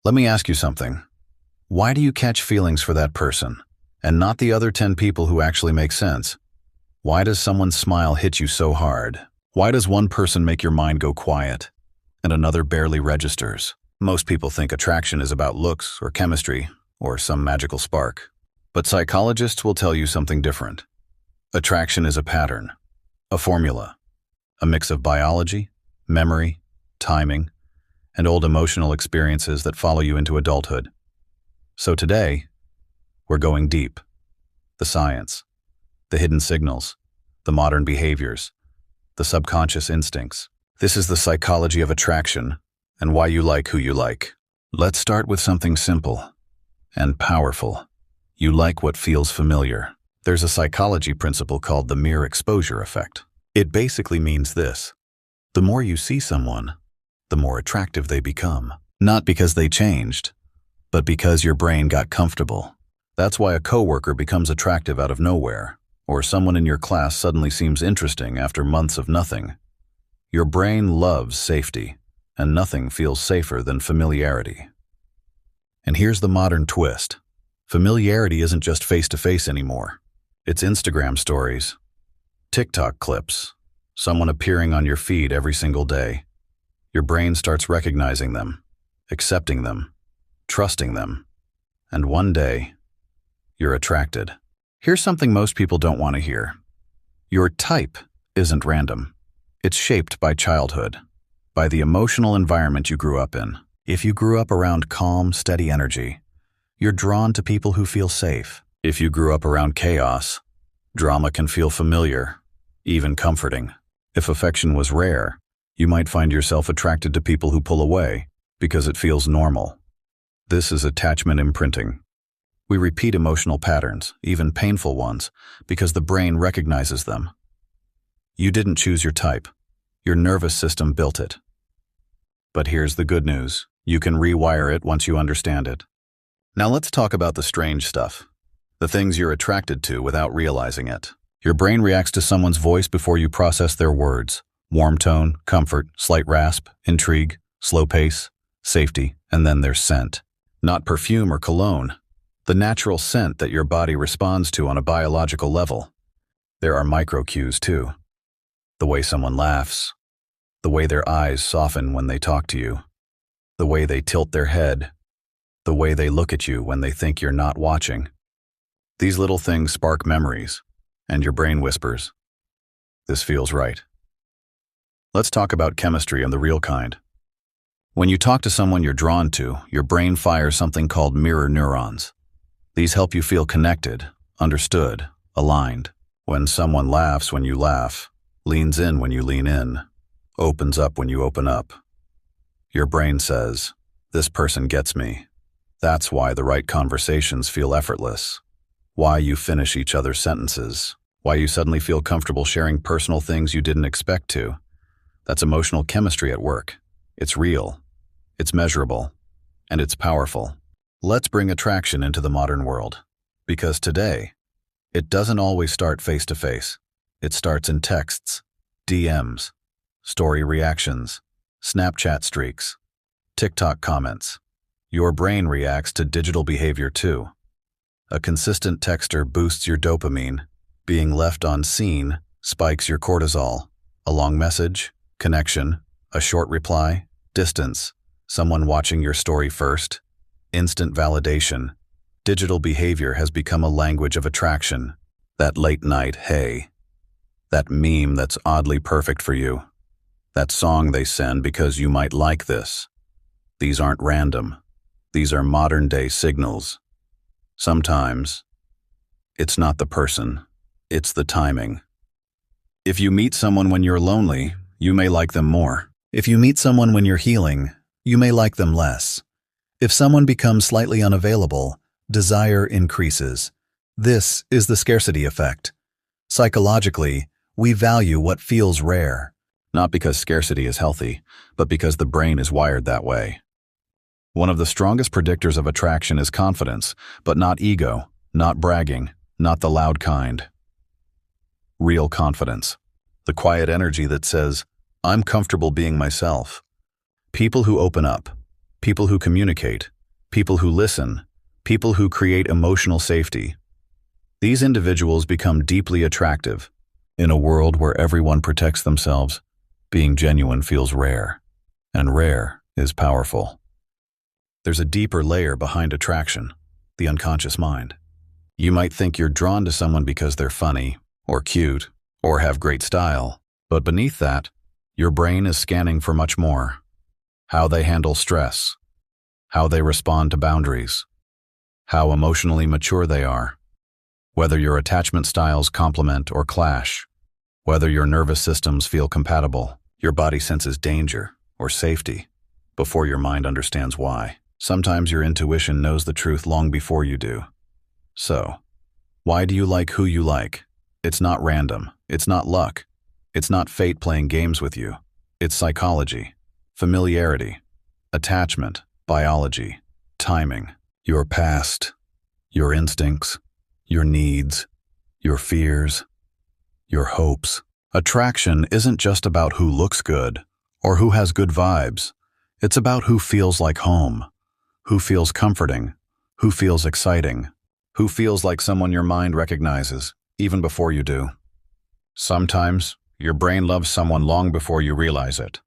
Let me ask you something. Why do you catch feelings for that person, and not the other 10 people who actually make sense? Why does someone's smile hit you so hard? Why does one person make your mind go quiet, and another barely registers? Most people think attraction is about looks or chemistry or some magical spark. But psychologists will tell you something different. Attraction is a pattern, a formula, a mix of biology, memory, timing, and old emotional experiences that follow you into adulthood. So today, we're going deep. The science, the hidden signals, the modern behaviors, the subconscious instincts. This is the psychology of attraction and why you like who you like. Let's start with something simple and powerful. You like what feels familiar. There's a psychology principle called the mere exposure effect. It basically means this: the more you see someone, the more attractive they become. Not because they changed, but because your brain got comfortable. That's why a coworker becomes attractive out of nowhere, or someone in your class suddenly seems interesting after months of nothing. Your brain loves safety, and nothing feels safer than familiarity. And here's the modern twist. Familiarity isn't just face-to-face anymore. It's Instagram stories, TikTok clips, someone appearing on your feed every single day. Your brain starts recognizing them, accepting them, trusting them, and one day, you're attracted. Here's something most people don't want to hear. Your type isn't random. It's shaped by childhood, by the emotional environment you grew up in. If you grew up around calm, steady energy, you're drawn to people who feel safe. If you grew up around chaos, drama can feel familiar, even comforting. If affection was rare, you might find yourself attracted to people who pull away because it feels normal. This is attachment imprinting. We repeat emotional patterns, even painful ones, because the brain recognizes them. You didn't choose your type. Your nervous system built it. But here's the good news. You can rewire it once you understand it. Now let's talk about the strange stuff. The things you're attracted to without realizing it. Your brain reacts to someone's voice before you process their words. Warm tone, comfort, slight rasp, intrigue, slow pace, safety, and then there's scent. Not perfume or cologne. The natural scent that your body responds to on a biological level. There are micro cues too. The way someone laughs. The way their eyes soften when they talk to you. The way they tilt their head. The way they look at you when they think you're not watching. These little things spark memories, and your brain whispers, "This feels right." Let's talk about chemistry and the real kind. When you talk to someone you're drawn to, your brain fires something called mirror neurons. These help you feel connected, understood, aligned. When someone laughs when you laugh, leans in when you lean in, opens up when you open up, your brain says, "This person gets me." That's why the right conversations feel effortless. Why you finish each other's sentences. Why you suddenly feel comfortable sharing personal things you didn't expect to. That's emotional chemistry at work. It's real, it's measurable, and it's powerful. Let's bring attraction into the modern world. Because today, it doesn't always start face-to-face. It starts in texts, DMs, story reactions, Snapchat streaks, TikTok comments. Your brain reacts to digital behavior too. A consistent texter boosts your dopamine. Being left on seen spikes your cortisol. A long message, connection, a short reply, distance, someone watching your story first, instant validation. Digital behavior has become a language of attraction. That late night hey. That meme that's oddly perfect for you. That song they send because you might like this. These aren't random. These are modern-day signals. Sometimes, it's not the person, it's the timing. If you meet someone when you're lonely, you may like them more. If you meet someone when you're healing, you may like them less. If someone becomes slightly unavailable, desire increases. This is the scarcity effect. Psychologically, we value what feels rare. Not because scarcity is healthy, but because the brain is wired that way. One of the strongest predictors of attraction is confidence, but not ego, not bragging, not the loud kind. Real confidence. The quiet energy that says, "I'm comfortable being myself." People who open up, people who communicate, people who listen, people who create emotional safety. These individuals become deeply attractive. In a world where everyone protects themselves, being genuine feels rare, and rare is powerful. There's a deeper layer behind attraction, the unconscious mind. You might think you're drawn to someone because they're funny, or cute, or have great style, but beneath that, your brain is scanning for much more. How they handle stress, how they respond to boundaries, how emotionally mature they are, whether your attachment styles complement or clash, whether your nervous systems feel compatible, your body senses danger or safety before your mind understands why. Sometimes your intuition knows the truth long before you do. So, why do you like who you like? It's not random. It's not luck. It's not fate playing games with you. It's psychology, familiarity, attachment, biology, timing, your past, your instincts, your needs, your fears, your hopes. Attraction isn't just about who looks good or who has good vibes. It's about who feels like home, who feels comforting, who feels exciting, who feels like someone your mind recognizes, even before you do. Sometimes, your brain loves someone long before you realize it.